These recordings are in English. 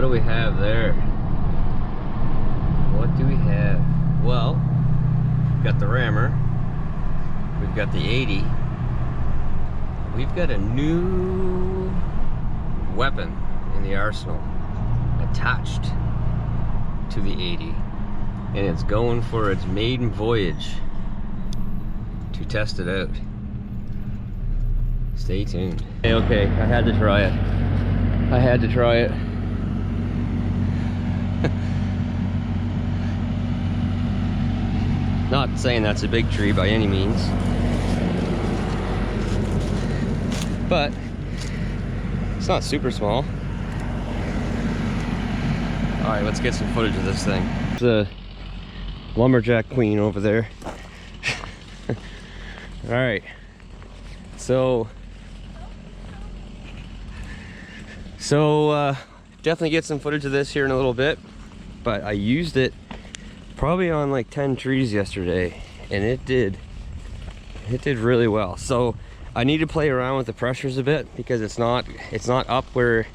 do we have there? What do we have? Well, we've got the rammer, we've got the 80, we've got a new weapon in the arsenal attached to the 80, and it's going for its maiden voyage to test it out. Stay tuned. Okay, I had to try it. I had to try it. Not saying that's a big tree by any means, but it's not super small. All right, let's get some footage of this thing. The lumberjack queen over there. All right, so definitely get some footage of this here in a little bit, but I used it probably on like 10 trees yesterday, and it did really well. So I need to play around with the pressures a bit because it's not up where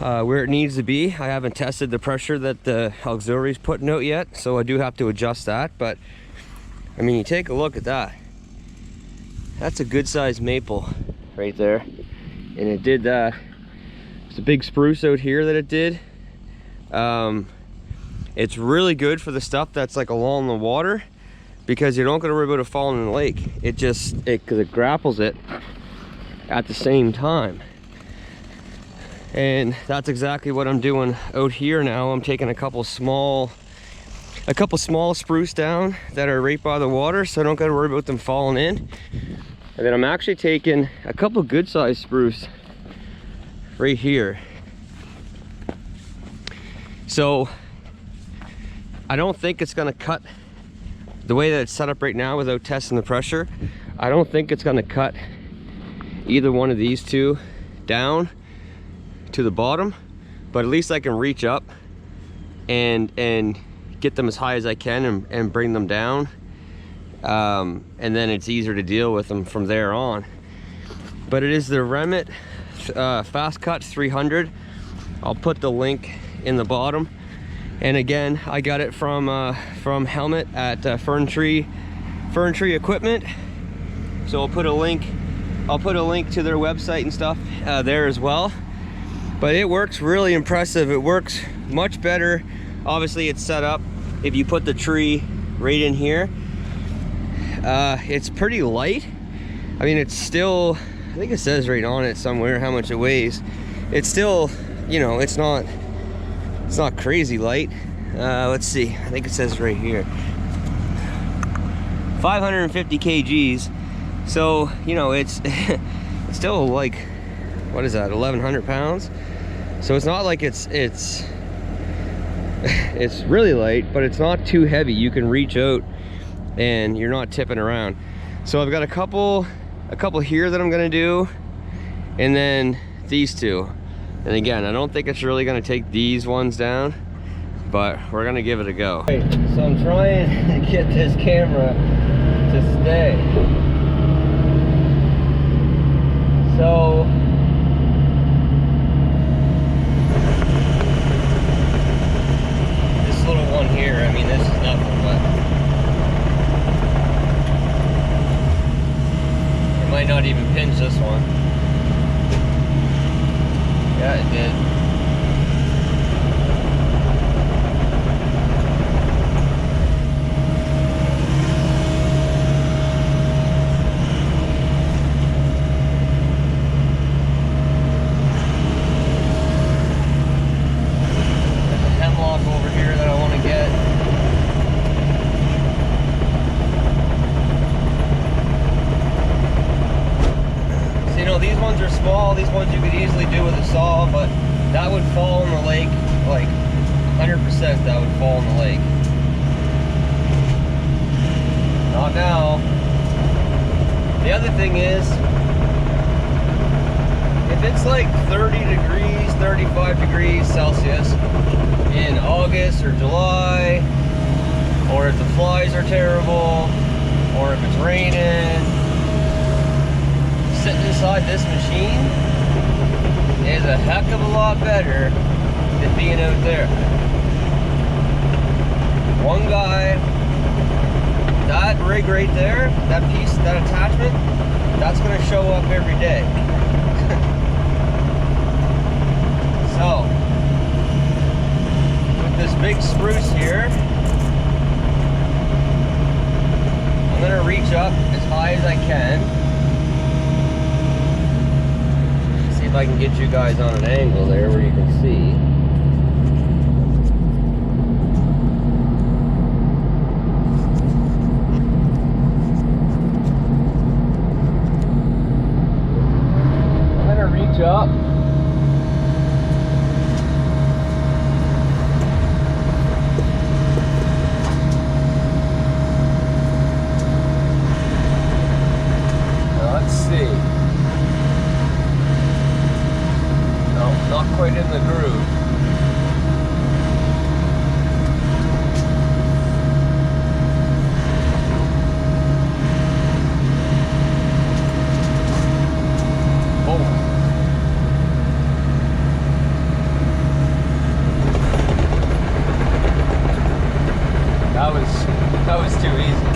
it needs to be. I haven't tested the pressure that the auxiliary is putting out yet, so I do have to adjust that. But I mean, you take a look at that. That's a good sized maple right there, and it did that. It's a big spruce out here that it did. It's really good for the stuff that's like along the water, because you don't got to worry about it falling in the lake. Because it grapples it at the same time. And that's exactly what I'm doing out here now. I'm taking a couple small spruce down that are right by the water, so I don't got to worry about them falling in. And then I'm actually taking a couple good sized spruce right here. So I don't think it's gonna cut the way that it's set up right now without testing the pressure. I don't think it's gonna cut either one of these two down to the bottom, but at least I can reach up and get them as high as I can and bring them down. And then it's easier to deal with them from there on. But it is the Remet Fast Cut 300. I'll put the link in the bottom. And again, I got it from Helmet at Ferntree Equipment. So I'll put a link to their website and stuff there as well. But it works really impressive. It works much better. Obviously, it's set up if you put the tree right in here. It's pretty light. I mean, it's still, I think it says right on it somewhere how much it weighs. It's still, you know, it's not crazy light. Let's see, I think it says right here 550 kgs. So, you know, it's it's still like, what is that, 1,100 pounds? So it's not like it's really light, but it's not too heavy. You can reach out and you're not tipping around. So I've got a couple here that I'm gonna do, and then these two. And again, I don't think it's really gonna take these ones down, but we're gonna give it a go. Right, so I'm trying to get this camera to stay. So this little one here, I mean, this is nothing, but it might not even pinch this one. Yeah, it did. There's a hemlock over here that I want to get. So, you know, these ones are small. These ones you could easily do with a saw, but that would fall in the lake, like 100% that would fall in the lake. Not now. The other thing is, if it's like 30 degrees, 35 degrees Celsius in August or July, or if the flies are terrible, or if it's raining, sitting inside this machine is a heck of a lot better than being out there. One guy, that rig right there, that piece, that attachment, that's gonna show up every day. So, with this big spruce here, I'm gonna reach up as high as I can. See if I can get you guys on an angle there where you can see. I'm gonna reach up. Quite in the groove. Oh. That was too easy.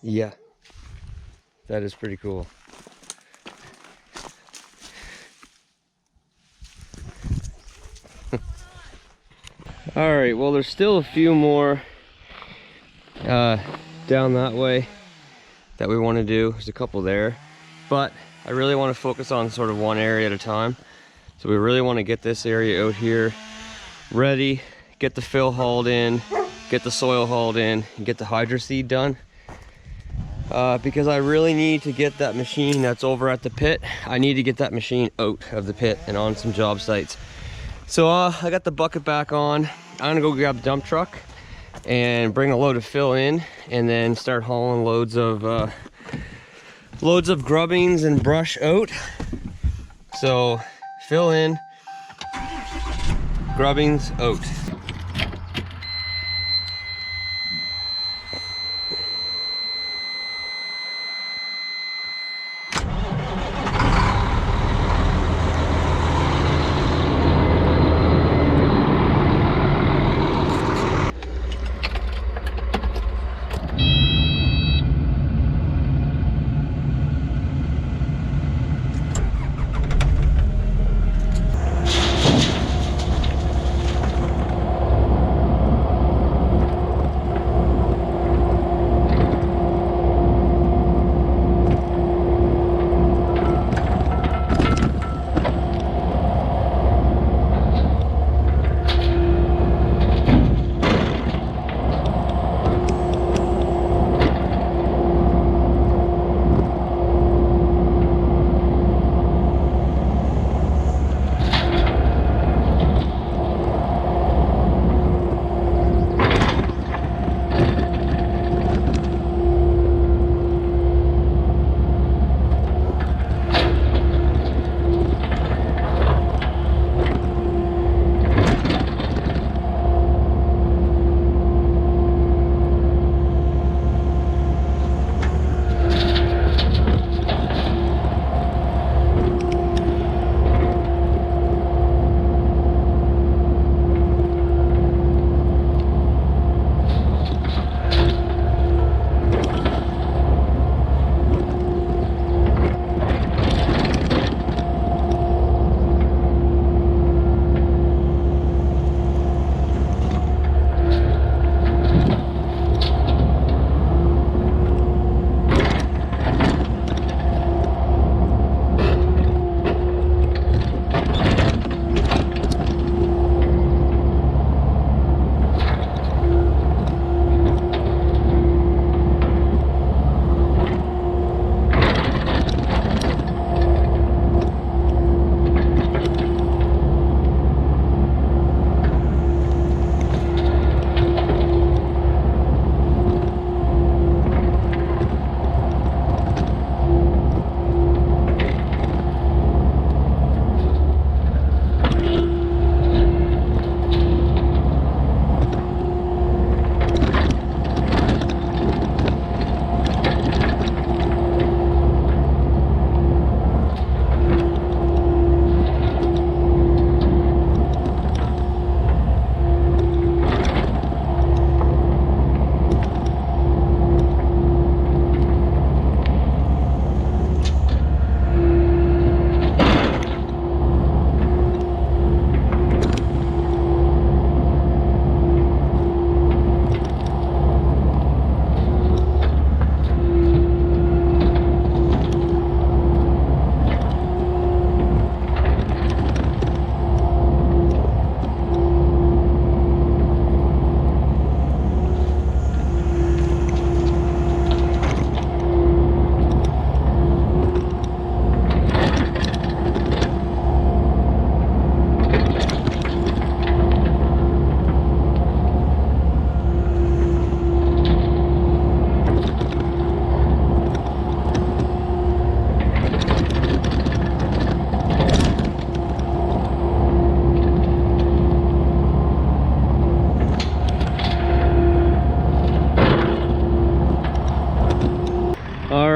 Yeah, that is pretty cool. All right, well, there's still a few more down that way that we want to do. There's a couple there, but I really want to focus on sort of one area at a time. So we really want to get this area out here ready, get the fill hauled in, get the soil hauled in, and get the hydro seed done. Because I really need to get that machine that's over at the pit. I need to get that machine out of the pit and on some job sites. So I got the bucket back on. I'm gonna go grab the dump truck and bring a load of fill in, and then start hauling loads of grubbings and brush out. So fill in, grubbings out.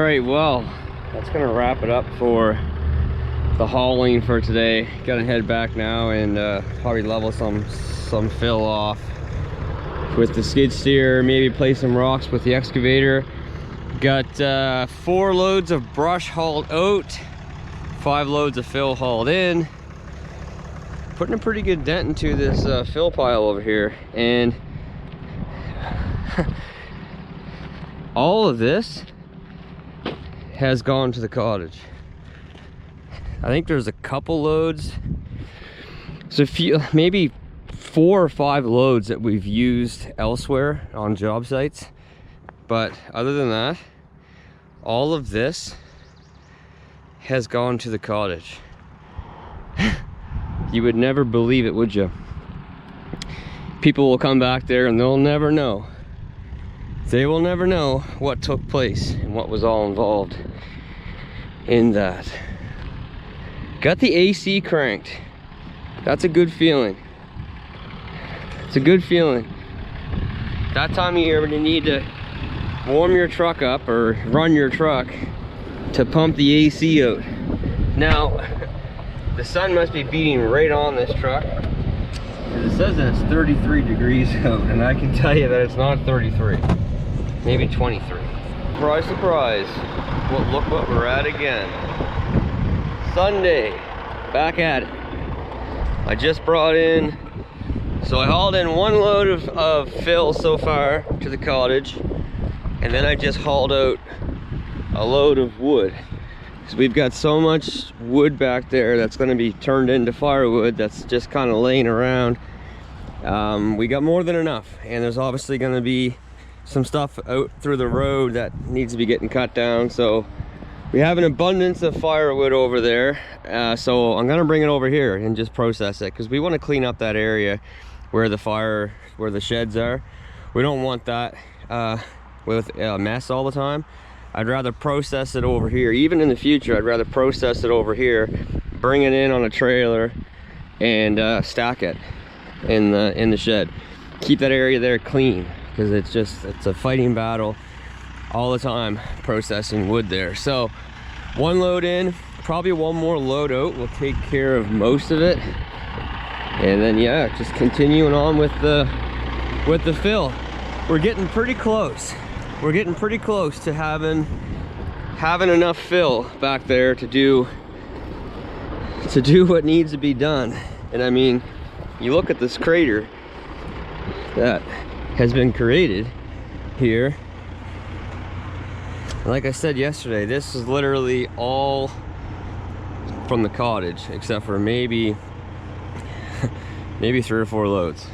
right, well, that's gonna wrap it up for the hauling for today. Gonna head back now and probably level some fill off with the skid steer, maybe play some rocks with the excavator. Got 4 loads of brush hauled out, 5 loads of fill hauled in. Putting a pretty good dent into this fill pile over here, and all of this has gone to the cottage. I think there's a couple loads, so maybe 4 or 5 loads that we've used elsewhere on job sites, but other than that, all of this has gone to the cottage. You would never believe it, would you? People will come back there and they'll never know. They will never know what took place and what was all involved in that. Got the AC cranked. That's a good feeling. It's a good feeling. That time of year when you need to warm your truck up or run your truck to pump the AC out. Now, the sun must be beating right on this truck, because it says that it's 33 degrees out, and I can tell you that it's not 33, maybe 23. Surprise, surprise. Well, look what we're at again. Sunday, back at it. I just brought in, so I hauled in 1 load of fill so far to the cottage, and then I just hauled out a load of wood. So we've got so much wood back there that's going to be turned into firewood that's just kind of laying around. We got more than enough, and there's obviously going to be some stuff out through the road that needs to be getting cut down. So we have an abundance of firewood over there, so I'm going to bring it over here and just process it, because we want to clean up that area where the sheds are. We don't want that with a mess all the time. I'd rather process it over here. Even in the future, I'd rather process it over here, bring it in on a trailer, and stack it in the shed. Keep that area there clean, because it's a fighting battle all the time processing wood there. So 1 load in, probably 1 more load out will take care of most of it, and then yeah, just continuing on with the fill. We're getting pretty close. We're getting pretty close to having enough fill back there to do what needs to be done. And I mean, you look at this crater that has been created here. Like I said yesterday, this is literally all from the cottage, except for maybe 3 or 4 loads.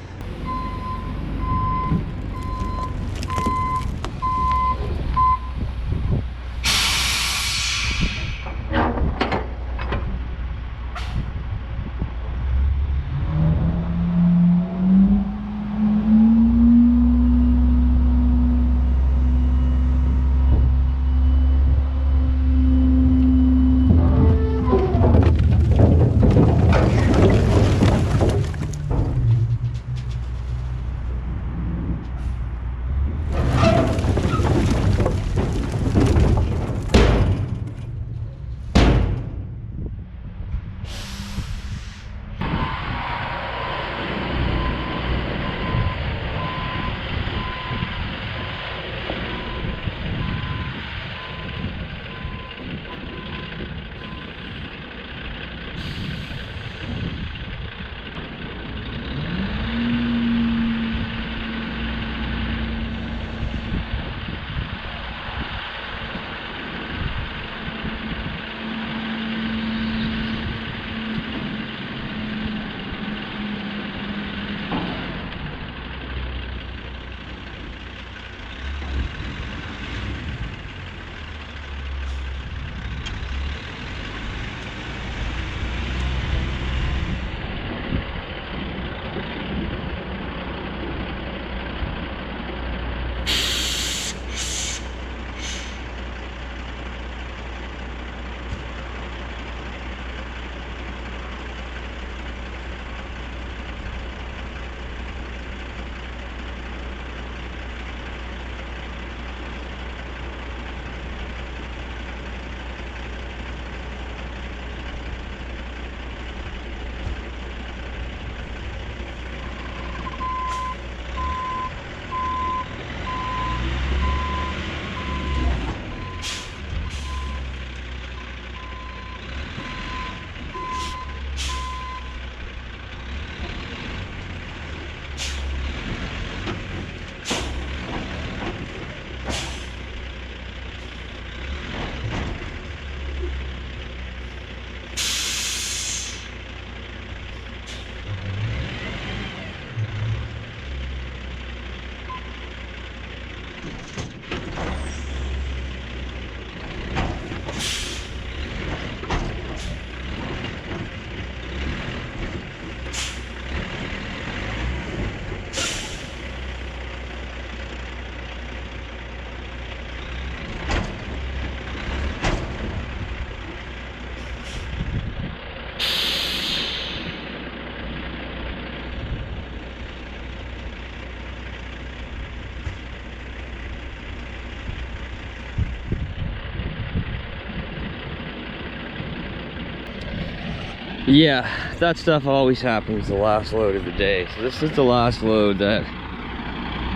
Yeah, that stuff always happens the last load of the day. So this is the last load that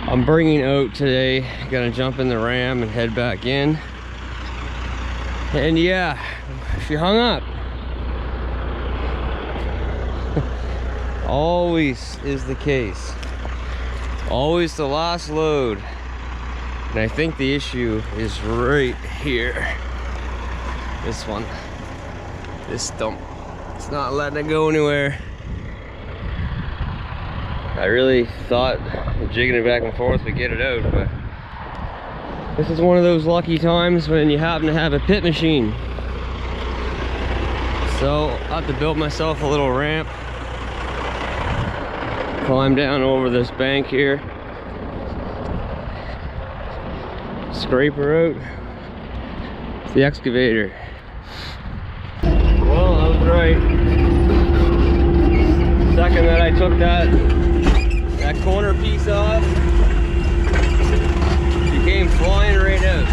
I'm bringing out today. Gonna jump in the Ram and head back in. And yeah, she hung up. Always is the case. Always the last load. And I think the issue is right here. This one. This stump. It's not letting it go anywhere. I really thought jigging it back and forth would get it out, but this is one of those lucky times when you happen to have a pit machine. So I have to build myself a little ramp, climb down over this bank here, scrape her out with the excavator. Well, I was right. Second that I took that corner piece off, she came flying right out.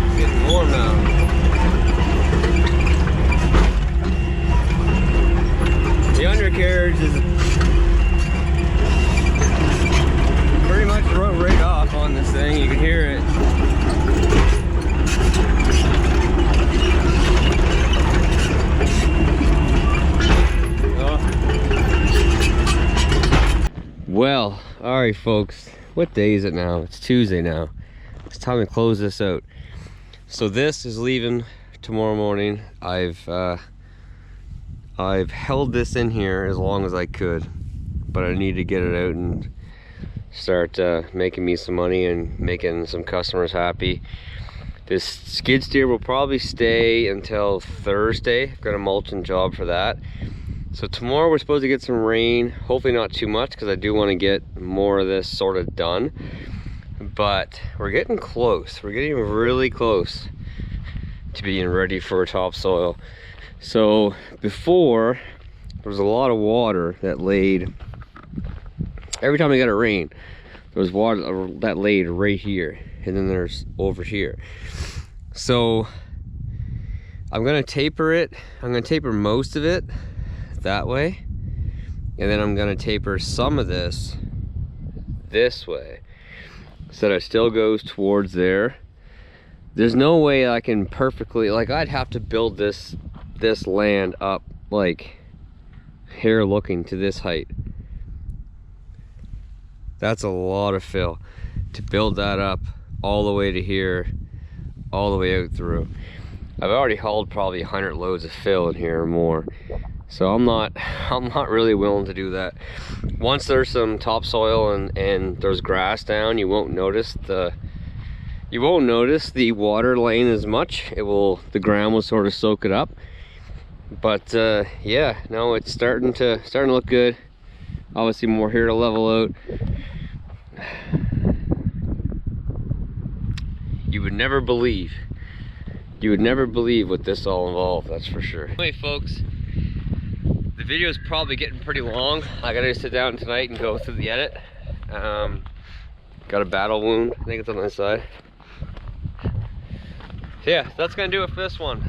It's getting warm now. The undercarriage is pretty much wrote right off on this thing. You can hear it. Oh. Well, all right, folks. What day is it now? It's Tuesday now. It's time to close this out. So this is leaving tomorrow morning. I've held this in here as long as I could, but I need to get it out and start making me some money and making some customers happy. This skid steer will probably stay until Thursday. I've got a mulching job for that. So tomorrow we're supposed to get some rain, hopefully not too much, because I do want to get more of this sort of done. But we're getting close. We're getting really close to being ready for topsoil. So before, there was a lot of water that laid. Every time we got a rain, there was water that laid right here, and then there's over here. So I'm gonna taper it. I'm gonna taper most of it that way, and then I'm gonna taper some of this way, so that it still goes towards there. There's no way I can perfectly, like, I'd have to build this land up like here looking to this height. That's a lot of fill to build that up all the way to here, all the way out through. I've already hauled probably 100 loads of fill in here or more, so I'm not really willing to do that. Once there's some topsoil and there's grass down, you won't notice the water laying as much. The ground will sort of soak it up. But yeah, no, it's starting to look good. Obviously more here to level out. You would never believe what this all involved, that's for sure. Anyway, folks, the video is probably getting pretty long. I gotta sit down tonight and go through the edit. Got a battle wound, I think it's on this side. So yeah, that's gonna do it for this one.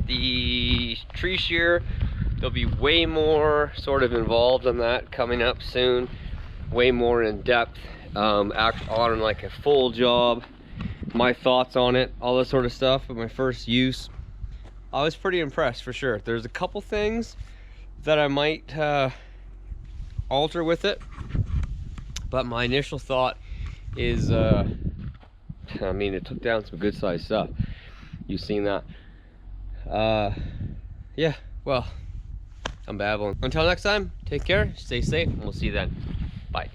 The tree shear, there'll be way more sort of involved on that coming up soon, way more in depth, on like a full job, my thoughts on it, all this sort of stuff. But my first use, I was pretty impressed for sure. There's a couple things that I might alter with it, but my initial thought is, I mean, it took down some good sized stuff. You've seen that. Yeah, well, I'm babbling. Until next time, take care, stay safe, and we'll see you then. Bye.